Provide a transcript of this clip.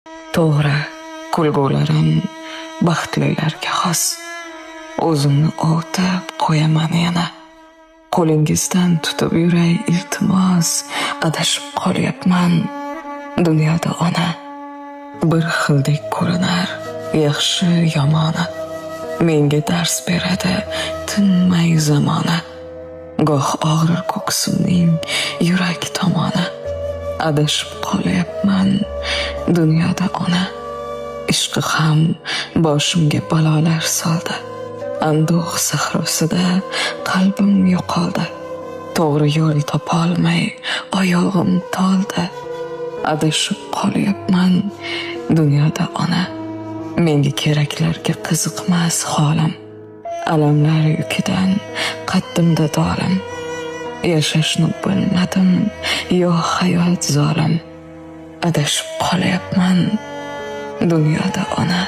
To'g'ri, kulgularim baxtlilarga xos. O'zimni ovutib qo'yaman yana. Qo'lingizdan tutib yuray iltimos, adashib qolyapman dunyoda ona. Bir xildek ko'rinar yaxshi yomoni, menga dars beradi tinmay zamona. Goh og'rir ko'ksimning yurak tomoni, adashib qolyapman dunyoda ona. Ishqi ham boshimga balolar soldi, anduh sahrosida qalbim yo'qoldi. To'g'ri yo'l topolmay oyog'im toldi, adashib qolyapman dunyoda ona. Menga keraklarga qiziqmas holim, alamlar yukidan qaddimda dolim. Yashashni bilmadim yo hayot zolim, adashib qolyapman dunyoda ona.